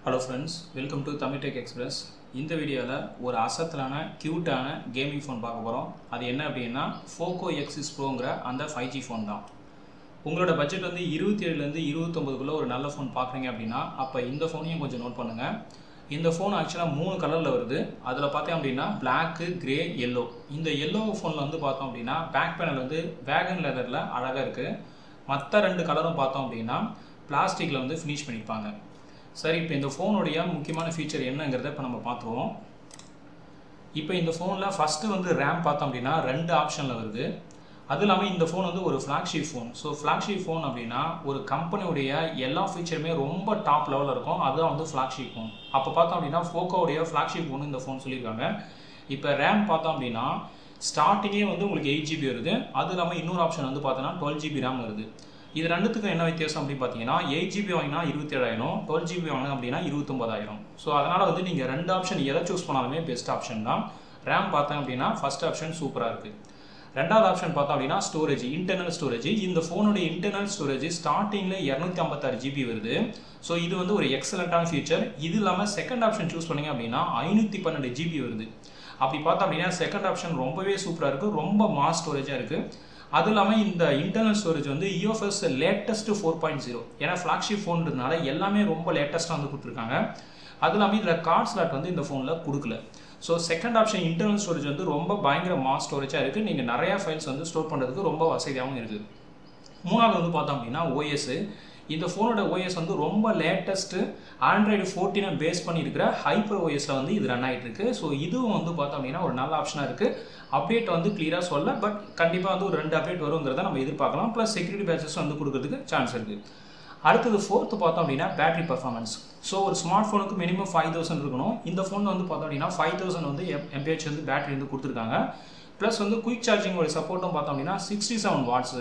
Hello friends, welcome to Tamil Tech Express. இந்த வீடியோல ஒரு அசத்தலான கியூட்டான கேமிங் ஃபோன் பார்க்க போறோம். அது என்ன அப்படினா Poco X6 Proங்கற அந்த 5G ஃபோன் தான். உங்களோட பட்ஜெட் வந்து 27 ல இருந்து 29 குள்ள ஒரு நல்ல ஃபோன் பார்க்கறீங்க அப்படினா அப்ப இந்த ஃபோனையும் கொஞ்சம் நோட் பண்ணுங்க. இந்த ஃபோன் एक्चुअली 3 கலர்ல வருது. அதுல பார்த்தீங்க அப்படினா Black, Grey, Yellow. இந்த yellow ஃபோன்ல வந்து பார்த்தோம் அப்படினா பேக் பேனல் வந்து வேகன் லெதர்ல அழகா இருக்கு. மத்த ரெண்டு கலரும் பார்த்தோம் அப்படினா பிளாஸ்டிக்ல வந்து ஃபினிஷ் பண்ணிருப்பாங்க. சரி இப்போ இந்த ஃபோனோட முக்கியமான ஃபீச்சர் என்னங்கறதை இப்ப நம்ம பாத்துறோம். இப்போ இந்த ஃபோன்ல ஃபர்ஸ்ட் வந்து RAM பார்த்தோம் அப்படினா ரெண்டு ஆப்ஷன்ல வருது. அதுலமே இந்த ஃபோன் வந்து ஒரு flagship phone. So flagship phone அப்படினா ஒரு கம்பெனியோட எல்லா ஃபீச்சருமே ரொம்ப டாப் லெவல்ல இருக்கும். அதுதான் வந்து ஃபிளாக்ஷிப் ஃபோன். அப்ப பார்த்தோம் அப்படினா Poco உடைய ஃபிளாக்ஷிப் ஃபோன் இந்த ஃபோன் சொல்லிருக்காங்க. இப்போ RAM பார்த்தோம் அப்படினா ஸ்டார்டிங்கே வந்து உங்களுக்கு 8GB வருது. அதுலமே இன்னொரு ஆப்ஷன் வந்து பார்த்தனா 12GB RAM வருது. இது ரெண்டுத்துக்கும் என்ன வித்தியாசம் அப்படி பாத்தீங்கன்னா 8GB வாங்கினா 27000 12GB வாங்கினா அப்படினா 29000 சோ அதனால வந்து நீங்க ரெண்டு ஆப்ஷன் எதை चूஸ் பண்ணாலுமே பெஸ்ட் ஆப்ஷன் தான் RAM பார்த்தா அப்படினா ஃபர்ஸ்ட் ஆப்ஷன் சூப்பரா இருக்கு ரெண்டாவது ஆப்ஷன் பார்த்தா அப்படினா ஸ்டோரேஜ் இன்டர்னல் ஸ்டோரேஜ் இந்த ஃபோனோட இன்டர்னல் ஸ்டோரேஜ் ஸ்டார்டிங்ல 256GB வருது சோ இது வந்து ஒரு எக்ஸலென்ட்டான ஃபீச்சர் இது இல்லாம செகண்ட் ஆப்ஷன் चूஸ் பண்ணீங்க அப்படினா 512GB வருது அப்படி பார்த்தா அப்படினா செகண்ட் ஆப்ஷன் ரொம்பவே சூப்பரா இருக்கு ரொம்ப மாஸ் ஸ்டோரேஜா இருக்கு அதுலமே இந்த இன்டர்னல் ஸ்டோரேஜ் வந்து UFS லேட்டஸ்ட் 4.0 ஏனா ஃபிளாக்ஷிப் ஃபோன்றதுனால எல்லாமே ரொம்ப லேட்டஸ்டா வந்து கொடுத்திருக்காங்க அதுலமே இதுல கார்ட் ஸ்லாட் வந்து இந்த ஃபோன்ல கொடுக்கல so second option internal storage வந்து ரொம்ப பயங்கர மாஸ் ஸ்டோரேஜா இருக்கு நீங்க நிறைய ஃபைல்ஸ் வந்து ஸ்டோர் பண்றதுக்கு ரொம்ப வசதியாவும் இருக்கு மூணாவது வந்து பார்த்தோம் அப்படினா OS இந்த ஃபோனோட OS வந்து ரொம்ப லேட்டஸ்ட் Android 14 பேஸ் பண்ணி இருக்கிற ஹைப்பர் OSல வந்து இது ரன் ஆயிட்டு இருக்கு சோ இதுவும் வந்து பார்த்தோம் அப்படினா ஒரு நல்ல ஆப்ஷனா இருக்கு அப்டேட் வந்து கிளியரா சொல்ல பட் கண்டிப்பா வந்து ஒரு ரெண்டு அப்டேட் வரும்ங்கறத நம்ம எதிர்பார்க்கலாம் ப்ளஸ் செக்யூரிட்டி பேட்சஸ் வந்து கொடுக்கிறதுக்கு சான்ஸ் இருக்கு அடுத்து fourth பார்த்தோம் அப்படினா பேட்டரி பெர்ஃபார்மன்ஸ் சோ ஒரு ஸ்மார்ட் ஃபோனுக்கு மினிமம் 5000 இருக்கணும் இந்த ஃபோன்ல வந்து பார்த்தோம் அப்படினா 5000 வந்து mAh வந்து பேட்டரி வந்து கொடுத்திருக்காங்க ப்ளஸ் வந்து குயிக் சார்ஜிங் ஓட சப்போர்ட்டும் பார்த்தோம் அப்படினா 67 வாட்ஸ்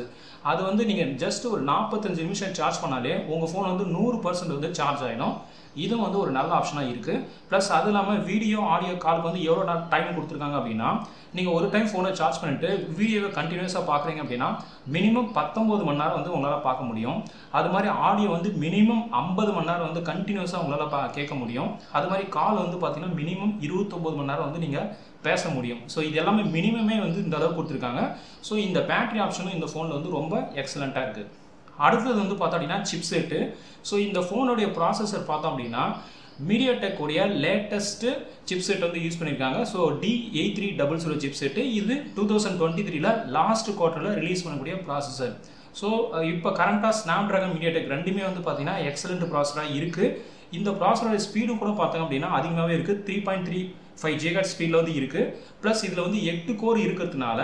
அது வந்து நீங்க ஜஸ்ட் ஒரு 45 நிமிஷம் சார்ஜ் பண்ணாலே உங்க ஃபோன் வந்து 100% வந்து சார்ஜ் ஆயிடும் இது வந்து ஒரு நல்ல ஆப்ஷனா இருக்கு ப்ளஸ் அது இல்லாம வீடியோ ஆடியோ கால்க்கு வந்து எவ்வளவு டைம் கொடுத்திருக்காங்க அப்படினா நீங்க ஒரு டைம் ஃபோனை சார்ஜ் பண்ணிட்டு வீடியோவை கண்டினியூஸா பார்க்கறீங்க அப்படினா மினிமம் 19 மணி நேரம் வந்து உங்களால பார்க்க முடியும் அது மாதிரி ஆடியோ வந்து மினிமம் 50 மணி நேரம் வந்து கண்டினியூஸா உங்களால கேட்க முடியும் அது மாதிரி கால் வந்து பாத்தீங்கன்னா மினிமம் 29 மணி நேரம் வந்து நீங்க பேச முடியும் சோ இது எல்லாமே மினிமமே வந்து இந்த அளவு கொடுத்திருக்காங்க சோ இந்த பேட்டரி ஆப்ஷனும் இந்த ஃபோன்ல வந்து ரொம்ப எக்ஸலென்ட்டா இருக்கு அடுத்து வந்து பார்த்தா அப்படினா சிப்செட் சோ இந்த ஃபோனோட ப்ராசஸர் பார்த்தா அப்படினா MediaTek உடைய லேட்டஸ்ட் சிப்செட் வந்து யூஸ் பண்ணிருக்காங்க சோ D8300 சிப்செட் இது 2023 ல லாஸ்ட் குவார்ட்டர்ல ரிலீஸ் பண்ணக்கூடிய ப்ராசஸர் சோ இப்போ கரண்டா Snapdragon MediaTek ரெண்டுமே வந்து பாத்தீங்கன்னா எக்ஸலென்ட் ப்ராசஸரா இருக்கு இந்த ப்ராசஸரோட ஸ்பீடும் கூட பார்த்தோம் அப்படினா அதிகமாவே இருக்கு 3.35 GHz ஸ்பீட்ல வந்து இருக்கு ப்ளஸ் இதுல வந்து 8 கோர் இருக்குறதுனால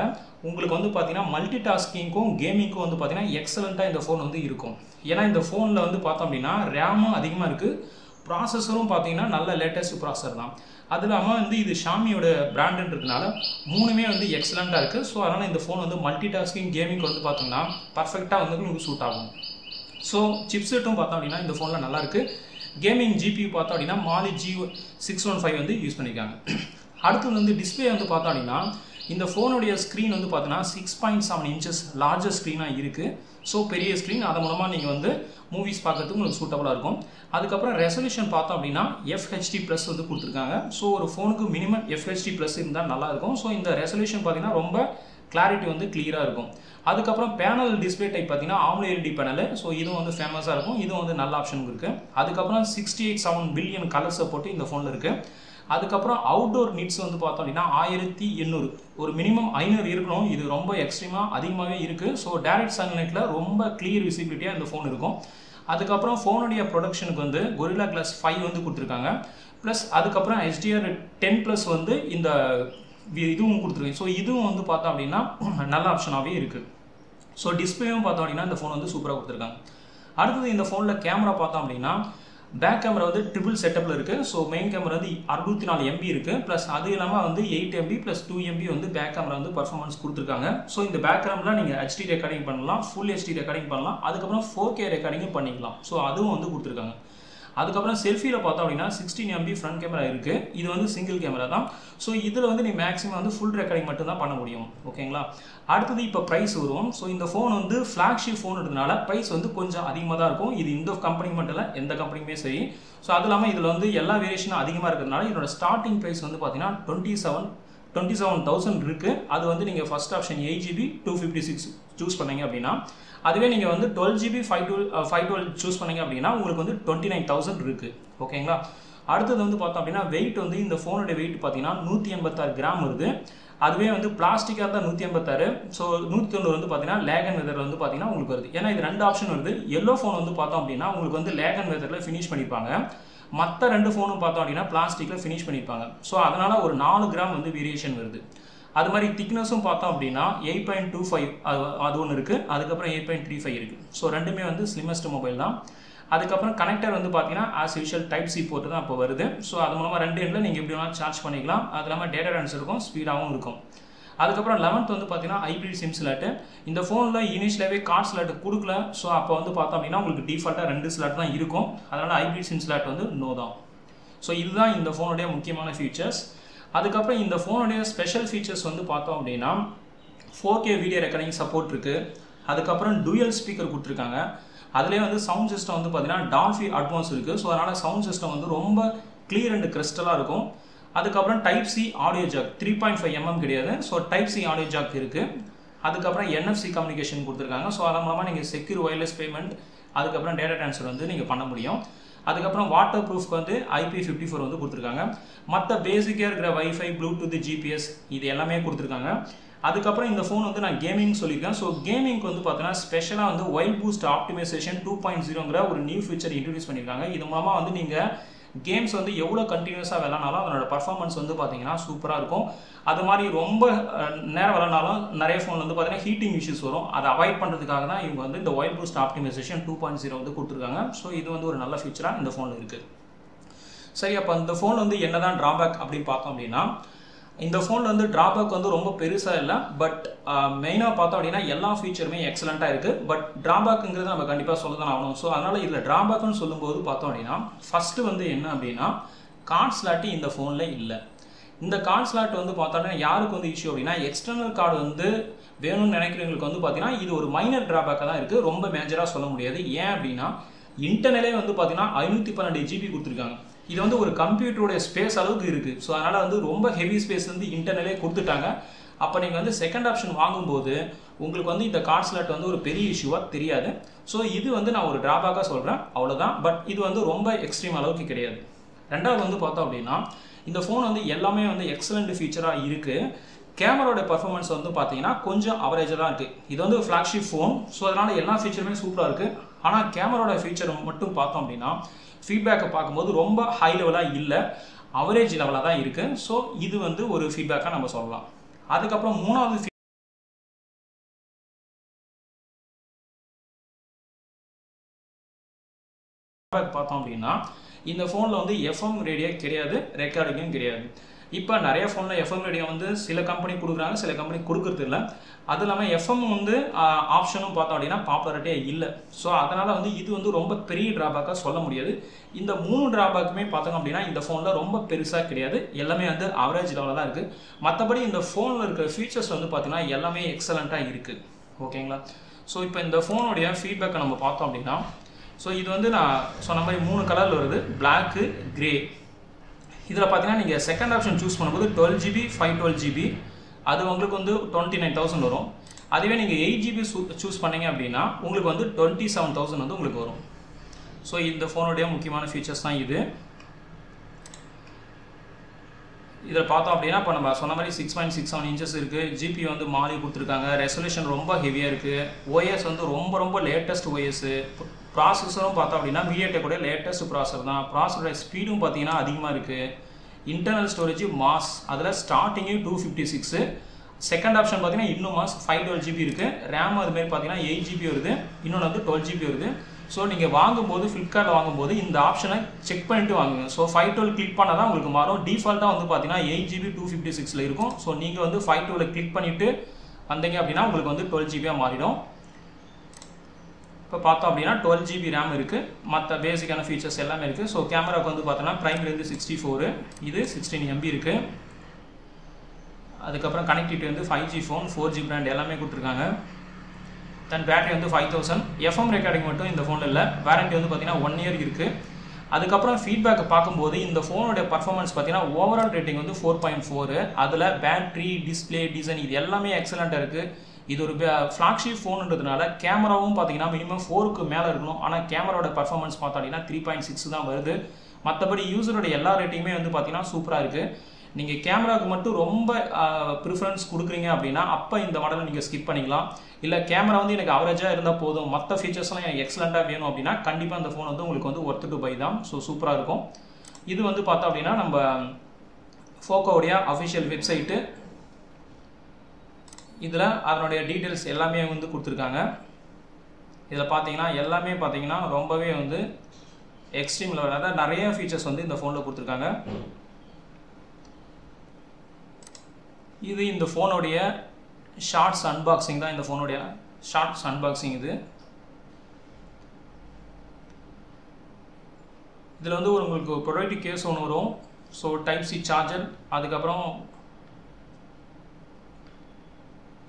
உங்களுக்கு வந்து பாத்தீங்கன்னா மல்டி டாஸ்கிங்க்கும் கேமிங்க்கும் வந்து பாத்தீங்கன்னா எக்ஸலென்ட்டா இந்த ஃபோன் வந்து இருக்கும் ஏனா இந்த ஃபோன்ல வந்து பார்த்தோம் அப்படினா RAM அதிகமா இருக்கு ப்ராசஸரும் பாத்தீங்கன்னா நல்ல லேட்டஸ்ட் ப்ராசஸர் தான் அதுலama வந்து இது Xiaomiயோட பிராண்ட்ன்றதுனால மூணுமே வந்து எக்ஸலென்ட்டா இருக்கு சோ அதனால இந்த ஃபோன் வந்து மல்டி டாஸ்கிங் கேமிங்க்கு வந்து பாத்தீங்கன்னா பெர்ஃபெக்ட்டா வந்து உங்களுக்கு சூட் ஆகும் சோ சிப்செட்டும் பார்த்தோம் அப்படினா இந்த ஃபோன்ல நல்லா இருக்கு கேமிங் GPU பார்த்தோம் அப்படினா Mali G615 வந்து யூஸ் பண்ணிருக்காங்க அடுத்து வந்து டிஸ்ப்ளே வந்து பார்த்தோம் அப்படினா இந்த ஃபோனோட ஸ்கிரீன் வந்து பார்த்தனா 6.7 inches லார்ஜர் ஸ்கிரீனா இருக்கு சோ பெரிய ஸ்கிரீன் அத மூலமா நீங்க வந்து மூவிஸ் பார்க்கிறதுக்கு உங்களுக்கு சூட்டபிளா இருக்கும் அதுக்கு அப்புறம் ரெசல்யூஷன் பார்த்தோம் அப்படினா FHD+ வந்து கொடுத்திருக்காங்க சோ ஒரு ஃபோனுக்கு மினிமம் FHD+ இருந்தா நல்லா இருக்கும் சோ இந்த ரெசல்யூஷன் பாத்தீங்கன்னா ரொம்ப கிளாரிட்டி வந்து கிளியரா இருக்கும் அதுக்கு அப்புறம் பேனல் டிஸ்ப்ளே டைப் பாத்தீங்கன்னா AMOLED பேனல் சோ இதுவும் வந்து ஃபேமஸா இருக்கும் இதுவும் வந்து நல்ல ஆப்ஷன் இருக்கு அதுக்கு அப்புறம் 68.7 பில்லியன் கலர் சப்போர்ட் இந்த ஃபோன்ல இருக்கு அதுக்கு அப்புறம் அவுட்டோர் நீட்ஸ் வந்து பார்த்தோம் அப்படினா 1800 ஒரு மினிமம் 500 இருக்கணும் இது ரொம்ப எக்ஸ்ட்ரீமா அதிகமாவே இருக்கு சோ டைரக்ட் சன்லைட்ல ரொம்ப கிளியர் விசிபிலிட்டியா இந்த ஃபோன் இருக்கும் அதுக்கு அப்புறம் ஃபோனோட ப்ரொடக்ஷனுக்கு வந்து Gorilla Glass 5 வந்து கொடுத்திருக்காங்க ப்ளஸ் அதுக்கு அப்புறம் HDR10+ வந்து இந்த இதுவும் கொடுத்திருக்காங்க சோ இதுவும் வந்து பார்த்தோம் அப்படினா நல்ல ஆப்ஷனாவே இருக்கு சோ டிஸ்ப்ளேவும் பார்த்தோம் அப்படினா இந்த ஃபோன் வந்து சூப்பரா கொடுத்திருக்காங்க அடுத்து இந்த ஃபோன்ல கேமரா பார்த்தோம் அப்படினா பேக் கேமரா வந்து ட்ரிபிள் செட்டப்ல இருக்கு சோ மெயின் கேமரா வந்து 64 MB இருக்கு ப்ளஸ் அது இல்லாம வந்து 8 MB + 2 MB வந்து பேக் கேமரா வந்து பெர்ஃபார்மன்ஸ் கொடுத்திருக்காங்க சோ இந்த பேக் கேமரால நீங்க HD ரெக்கார்டிங் பண்ணலாம் full HD ரெக்கார்டிங் பண்ணலாம் அதுக்கு அப்புறம் 4K ரெக்கார்டிங் பண்ணிக்கலாம் சோ அதுவும் வந்து கொடுத்திருக்காங்க அதுக்கப்புறம் செல்ஃபியில் பார்த்தோம் அப்படின்னா 16 MB ஃப்ரண்ட் கேமரா இருக்குது. இது வந்து சிங்கிள் கேமரா தான். ஸோ இதில் வந்து நீ மேக்ஸிமம் வந்து ஃபுல் ரெக்கார்டிங் மட்டும் தான் பண்ண முடியும். ஓகேங்களா? அடுத்தது இப்போ ப்ரைஸ் வருவோம். ஸோ இந்த ஃபோன் வந்து ஃப்ளாக்ஷிப் ஃபோனுன்றதுனால ப்ரைஸ் வந்து கொஞ்சம் அதிகமாக தான் இருக்கும். இது இந்த கம்பெனி மட்டும் இல்லை, எந்த கம்பெனியுமே சரி. ஸோ அது இல்லாமல் இதில் வந்து எல்லா வேரியேஷனும் அதிகமாக இருக்கிறதுனால இதோட ஸ்டார்டிங் ப்ரைஸ் வந்து பார்த்தீங்கன்னா 27,000 இருக்குது. அது வந்து நீங்கள் ஃபஸ்ட் ஆப்ஷன் 8GB 256 சூஸ் பண்ணீங்க அப்படின்னா, அதுவே நீங்கள் வந்து 12GB 512 சூஸ் பண்ணீங்க அப்படின்னா உங்களுக்கு வந்து 29,000 இருக்குது. ஓகேங்களா? அடுத்தது வந்து பார்த்தோம் அப்படின்னா வெயிட் வந்து இந்த ஃபோனோட வெயிட் பார்த்தீங்கன்னா 186 கிராம் வருது. அதுவே வந்து பிளாஸ்டிக்காக இருந்தால் 186. ஸோ 190 வந்து பார்த்தீங்கன்னா லேக் அண்ட் வெதரில் வந்து பார்த்தீங்கன்னா உங்களுக்கு வருது. ஏன்னா இது 2 ஆப்ஷன் வருது. எல்லோ ஃபோன் வந்து பார்த்தோம் அப்படின்னா உங்களுக்கு வந்து லேக் அண்ட் வெதரில் ஃபினிஷ் பண்ணியிருப்பாங்க. மற்ற 2 ஃபோனும் பார்த்தோம் அப்படின்னா பிளாஸ்டிக்கில் ஃபினிஷ் பண்ணியிருப்பாங்க. ஸோ அதனால் ஒரு 4 கிராம் வந்து வேரியேஷன் வருது. அது மாதிரி திக்னஸும் பார்த்தோம் அப்படின்னா 8.25 அது ஒன்று இருக்குது. அதுக்கப்புறம் 8.35 இருக்குது. ஸோ ரெண்டுமே வந்து ஸ்லிம்மஸ்ட் மொபைல் தான். அதுக்கப்புறம் கனெக்டர் வந்து பார்த்தீங்கன்னா as usual type C board தான் இப்போ வருது. ஸோ அது மூலமாக 2 எண்டில் நீங்கள் எப்படி வேணாலும் சார்ஜ் பண்ணிக்கலாம். அது இல்லாமல் டேட்டா ட்ரான்ஸ்ஃபர் இருக்கும், ஸ்பீடாகவும் இருக்கும். அதுக்கப்புறம் 11th வந்து பார்த்தீங்கன்னா ஹைப்ரிட் சிம் ஸ்லாட்டு. இந்த ஃபோனில் இனிஷியலாகவே கார்ட் ஸ்லாட்டு கொடுக்கல. ஸோ அப்போ வந்து பார்த்தோம் அப்படின்னா உங்களுக்கு டிஃபால்ட்டாக 2 ஸ்லாட் தான் இருக்கும். அதனால் ஹைப்ரிட் சிம் ஸ்லாட் வந்து நோ தான். ஸோ இதுதான் இந்த ஃபோனுடைய முக்கியமான ஃபீச்சர்ஸ். அதுக்கப்புறம் இந்த ஃபோனுடைய ஸ்பெஷல் ஃபீச்சர்ஸ் வந்து பார்த்தோம் அப்படின்னா 4K வீடியோ ரெக்கார்டிங் சப்போர்ட் இருக்குது. அதுக்கப்புறம் டூயல் ஸ்பீக்கர் கொடுத்துருக்காங்க. அதிலே வந்து சவுண்ட் சிஸ்டம் வந்து பார்த்தீங்கன்னா டால்பி அட்வான்ஸ் இருக்குது. ஸோ அதனால் சவுண்ட் சிஸ்டம் வந்து ரொம்ப கிளியர் அண்ட் கிறிஸ்டலாக இருக்கும். அதுக்கப்புறம் type C audio jack 3.5 mm கிடையாது. So type C audio jack இருக்குது. அதுக்கப்புறம் NFC கம்யூனிகேஷன் கொடுத்துருக்காங்க. ஸோ அதன் மூலமாக நீங்கள் செக்யூர் ஒயர்லெஸ் பேமெண்ட் அதுக்கப்புறம் டேட்டா ட்ரான்ஸ்ஃபர் வந்து நீங்கள் பண்ண முடியும். அதுக்கப்புறம் வாட்டர் ப்ரூஃப்க்கு வந்து IP54 வந்து கொடுத்துருக்காங்க. மற்ற பேசிக்காக இருக்கிற வைஃபை, ப்ளூடூத், GPS இது எல்லாமே கொடுத்துருக்காங்க. அதுக்கப்புறம் இந்த ஃபோன் வந்து நான் கேமிங் சொல்லியிருக்கேன். ஸோ கேமிங்க்கு வந்து பார்த்தீங்கன்னா ஸ்பெஷலாக வந்து வைல்ட் பூஸ்ட் ஆப்டிமைசேஷன் 2.0ங்கிற ஒரு நியூ ஃபீச்சர் இன்ட்ரடியூஸ் பண்ணியிருக்காங்க. இது மூலமாக வந்து நீங்கள் கேம்ஸ் வந்து எவ்வளோ கண்டினியூஸாக விளாட்னாலும் அதனோட பர்ஃபார்மன்ஸ் வந்து பார்த்தீங்கன்னா சூப்பராக இருக்கும். அது மாதிரி ரொம்ப நேரம் விளாட்னாலும் நிறைய ஃபோன் வந்து பார்த்தீங்கன்னா ஹீட்டிங் இஷ்யூஸ் வரும். அதை அவாய்ட் பண்ணுறதுக்காக தான் இவங்க வந்து இந்த வைல்ட் பூஸ்ட் ஆப்டிமைசேஷன் 2.0 வந்து கொடுத்துருக்காங்க. ஸோ இது வந்து ஒரு நல்ல ஃபீச்சராக இந்த ஃபோனில் இருக்குது. சரி, அப்போ இந்த ஃபோன் வந்து என்ன தான் ட்ராபேக் அப்படின்னு பார்த்தோம் அப்படின்னா, இந்த ஃபோனில் வந்து ட்ராபேக் வந்து ரொம்ப பெருசாக இல்லை. பட் மெயினாக பார்த்தோம் அப்படின்னா எல்லா ஃபீச்சருமே எக்ஸலண்ட்டாக இருக்குது. பட் ட்ராபேக்குங்கிறது நம்ம கண்டிப்பாக சொல்ல தான் ஆகணும். ஸோ அதனால் இதில் ட்ராபேக்குன்னு சொல்லும்போது பார்த்தோம் அப்படின்னா ஃபஸ்ட்டு வந்து என்ன அப்படின்னா கார்ட் ஸ்லாட்டு இந்த ஃபோனில் இல்லை. இந்த கார்ட் ஸ்லாட் வந்து பார்த்தோன்னா யாருக்கு வந்து இஷ்யூ அப்படின்னா எக்ஸ்டர்னல் கார்டு வந்து வேணும்னு நினைக்கிறவங்களுக்கு வந்து பார்த்தீங்கன்னா இது ஒரு மைனர் ட்ராபேக்காக தான் இருக்குது. ரொம்ப மேஜராக சொல்ல முடியாது. ஏன் அப்படின்னா இன்டர்னலே வந்து பார்த்தீங்கன்னா 512 GB கொடுத்துருக்காங்க. இது வந்து ஒரு கம்ப்யூட்டரோட ஸ்பேஸ் அளவுக்கு இருக்குது. ஸோ அதனால் வந்து ரொம்ப ஹெவி ஸ்பேஸ் வந்து இன்டர்னலே கொடுத்துட்டாங்க. அப்போ நீங்கள் வந்து செகண்ட் ஆப்ஷன் வாங்கும்போது உங்களுக்கு வந்து இந்த கார்ட் ஸ்லாட் வந்து ஒரு பெரிய இஷ்யூவாக தெரியாது. ஸோ இது வந்து நான் ஒரு ட்ராபேக்காக சொல்கிறேன், அவ்வளோதான். பட் இது வந்து ரொம்ப எக்ஸ்ட்ரீம் அளவுக்கு கிடையாது. ரெண்டாவது வந்து பார்த்தோம் அப்படின்னா இந்த ஃபோன் வந்து எல்லாமே வந்து எக்ஸலண்ட் ஃபீச்சராக இருக்குது. கேமராவோட பர்ஃபார்மன்ஸ் வந்து பார்த்தீங்கன்னா கொஞ்சம் அவரேஜாக தான் இருக்குது. இது வந்து ஃப்ளாக்ஷிப் ஃபோன். ஸோ அதனால் எல்லா ஃபீச்சருமே சூப்பராக இருக்குது. ஆனால் கேமராவோட ஃபீச்சர் மட்டும் பார்த்தோம் அப்படின்னா ஃபீட்பேக்கை பார்க்கும்போது ரொம்ப ஹை லெவலாக இல்லை, அவரேஜ் லெவலாக தான் இருக்குது. ஸோ இது வந்து ஒரு ஃபீட்பேக்காக நம்ம சொல்லலாம். அதுக்கப்புறம் மூணாவது பார்த்தோம் அப்படின்னா இந்த ஃபோனில் வந்து FM ரேடியோ கிடையாது, ரெக்கார்டிங்கும் கிடையாது. இப்போ நிறைய ஃபோனில் FM ரேடியோ வந்து சில கம்பெனி கொடுக்குறாங்க, சில கம்பெனி கொடுக்குறது இல்லை. அது இல்லாமல் FM வந்து ஆப்ஷனும் பார்த்தோம் அப்படின்னா பாப்புலரிட்டியே இல்லை. ஸோ அதனால் வந்து இது வந்து ரொம்ப பெரிய ட்ராபேக்காக சொல்ல முடியாது. இந்த 3 ட்ராபேக்குமே பார்த்தோம் அப்படின்னா இந்த ஃபோனில் ரொம்ப பெருசாக கிடையாது, எல்லாமே வந்து அவரேஜ் லெவலில் தான் இருக்குது. மற்றபடி இந்த ஃபோனில் இருக்கிற ஃபீச்சர்ஸ் வந்து பார்த்தீங்கன்னா எல்லாமே எக்ஸலண்ட்டாக இருக்குது. ஓகேங்களா? ஸோ இப்போ இந்த ஃபோனுடைய ஃபீட்பேக்கை நம்ம பார்த்தோம் அப்படின்னா ஸோ இது வந்து நான் சொன்ன மாதிரி 3 கலரில் வருது, பிளாக்கு, கிரே. இதில் பார்த்தீங்கன்னா நீங்கள் செகண்ட் ஆப்ஷன் சூஸ் பண்ணும்போது 12GB 512GB அது உங்களுக்கு வந்து 29,000 வரும். அதுவே நீங்கள் 8GB சூஸ் பண்ணீங்க அப்படின்னா உங்களுக்கு வந்து 27,000 வந்து உங்களுக்கு வரும். ஸோ இந்த ஃபோனுடைய முக்கியமான ஃபீச்சர்ஸ் தான் இது. இதில் பார்த்தோம் அப்படின்னா இப்போ நம்ம சொன்ன மாதிரி 6.67 இன்ச்சஸ் இருக்குது. ஜிபி வந்து மாறி கொடுத்துருக்காங்க. ரெசல்யூஷன் ரொம்ப ஹெவியாக இருக்குது. OS வந்து ரொம்ப லேட்டஸ்ட் OS. ப்ராசஸரும் பார்த்தோம் அப்படின்னா மீடியாடெக்கோட லேட்டஸ்ட் ப்ராசஸர் தான். ப்ராசஸரோட ஸ்பீடும் பார்த்தீங்கன்னா அதிகமாக இருக்குது. இன்டர்னல் ஸ்டோரேஜ் மாஸ், அதில் ஸ்டார்டிங்கு 256. செகண்ட் ஆப்ஷன் பார்த்தீங்கன்னா இன்னும் மாஸ் 512GB இருக்குது. ரேம் அதுமாரி பார்த்தீங்கன்னா 8GB வருது, இன்னொன்று வந்து 12GB வருது. ஸோ நீங்கள் வாங்கும்போது ஃப்ளிப்கார்ட்டில் வாங்கும்போது இந்த ஆப்ஷனை செக் பண்ணிட்டு வாங்குங்க. ஸோ 512 கிளிக் பண்ணால் தான் உங்களுக்கு மாறும். டிஃபால்ட்டாக வந்து பார்த்தீங்கன்னா 8GB 256 இருக்கும். ஸோ நீங்கள் வந்து 512 கிளிக் பண்ணிவிட்டு வந்தீங்க அப்படின்னா உங்களுக்கு வந்து 12GB மாறிடும். இப்போ பார்த்தோம் அப்படின்னா 12 GB ரேம் இருக்குது, மற்ற பேசிக்கான ஃபீச்சர்ஸ் எல்லாமே இருக்குது. ஸோ கேமராவுக்கு வந்து பார்த்தோன்னா ப்ரைம்லேருந்து 64, இது 16 MB இருக்குது. அதுக்கப்புறம் கனெக்டிவிட்டி வந்து 5G ஃபோன், 4G பிராண்ட் எல்லாமே கொடுத்துருக்காங்க. தென் பேட்டரி வந்து 5000. எஃப்எம் ரெக்கார்டிங் மட்டும் இந்த ஃபோனில் இல்லை, வாரண்ட்டி வந்து பார்த்தீங்கன்னா 1 இயர் இருக்குது. அதுக்கப்புறம் ஃபீட்பேக்கை பார்க்கும்போது இந்த ஃபோனுடைய பர்ஃபார்மன்ஸ் பார்த்தீங்கன்னா ஓவரால் ரேட்டிங் வந்து 4.4. அதில் பேட்ரி, டிஸ்பிளே, டிசைன் இது எல்லாமே எக்ஸலண்ட்டாக இருக்குது. இது ஒரு ஃப்ளாக்ஷிப் ஃபோனுன்றதுனால கேமராவும் பார்த்தீங்கன்னா மினிமம் 4க்கு மேலே இருக்கணும். ஆனால் கேமராவோட பர்ஃபார்மன்ஸ் பார்த்தோம் அப்படின்னா 3.6 தான் வருது. மற்றபடி யூசரோட எல்லா ரேட்டிங்குமே வந்து பார்த்தீங்கன்னா சூப்பராக இருக்குது. நீங்கள் கேமராவுக்கு மட்டும் ரொம்ப ப்ரிஃபரன்ஸ் கொடுக்குறீங்க அப்படின்னா அப்போ இந்த மாடலை நீங்கள் ஸ்கிப் பண்ணிக்கலாம். இல்லை கேமரா வந்து எனக்கு அவரேஜாக இருந்தால் போதும், மற்ற ஃபீச்சர்ஸ்லாம் எனக்கு எக்ஸலண்ட்டாக வேணும் அப்படின்னா கண்டிப்பாக அந்த ஃபோன் வந்து உங்களுக்கு வந்து ஒர்த் டு பை தான். ஸோ சூப்பராக இருக்கும். இது வந்து பார்த்தோம் அப்படின்னா நம்ம ஃபோக்கோடைய அஃபிஷியல் வெப்சைட்டு. இதில் அதனுடைய டீட்டெயில்ஸ் எல்லாமே வந்து கொடுத்துருக்காங்க. இதில் பார்த்தீங்கன்னா எல்லாமே பார்த்தீங்கன்னா ரொம்பவே வந்து எக்ஸ்ட்ரீம் லெவல், அதாவது நிறைய ஃபீச்சர்ஸ் வந்து இந்த ஃபோனில் கொடுத்துருக்காங்க. இது இந்த ஃபோனுடைய ஷார்ட்ஸ் அன்பாக்சிங் தான். இந்த ஃபோனுடைய ஷார்ட்ஸ் அன்பாக்சிங் இது. இதில் வந்து உங்களுக்கு ப்ரொடக்டிவ் கேஸ் ஒன்று வரும். ஸோ டைப்-C சார்ஜர், அதுக்கப்புறம்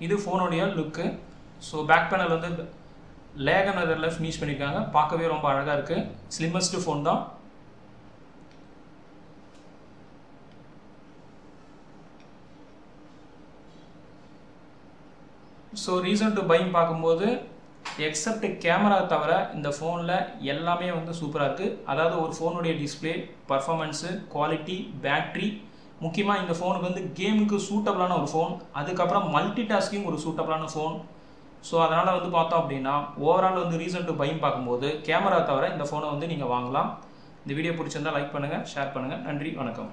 இது ஃபோனுடைய லுக்கு. ஸோ பேக் பேனல் வந்து லேகனரில் ஃபினிஷ் பண்ணியிருக்காங்க, பார்க்கவே ரொம்ப அழகாக இருக்குது. ஸ்லிம்மஸ்ட் ஃபோன் தான். ஸோ ரீசன் டு பைங் பார்க்கும்போது எக்ஸப்ட் கேமரா தவிர இந்த ஃபோனில் எல்லாமே வந்து சூப்பராக இருக்குது. அதாவது ஒரு ஃபோனுடைய டிஸ்பிளே, பர்ஃபார்மன்ஸு, குவாலிட்டி, பேட்ரி, முக்கியமாக இந்த ஃபோனுக்கு வந்து கேமுக்கு சூட்டபிளான ஒரு ஃபோன், அதுக்கப்புறம் மல்டி டாஸ்கிங் ஒரு சூட்டபிளான ஃபோன். ஸோ அதனால் வந்து பார்த்தோம் அப்படின்னா ஓவரால் வந்து ரீசன் டு பைங் பார்க்கும்போது கேமரா தவிர இந்த ஃபோனை வந்து நீங்கள் வாங்கலாம். இந்த வீடியோ பிடிச்சிருந்தால் லைக் பண்ணுங்கள், ஷேர் பண்ணுங்கள். நன்றி, வணக்கம்.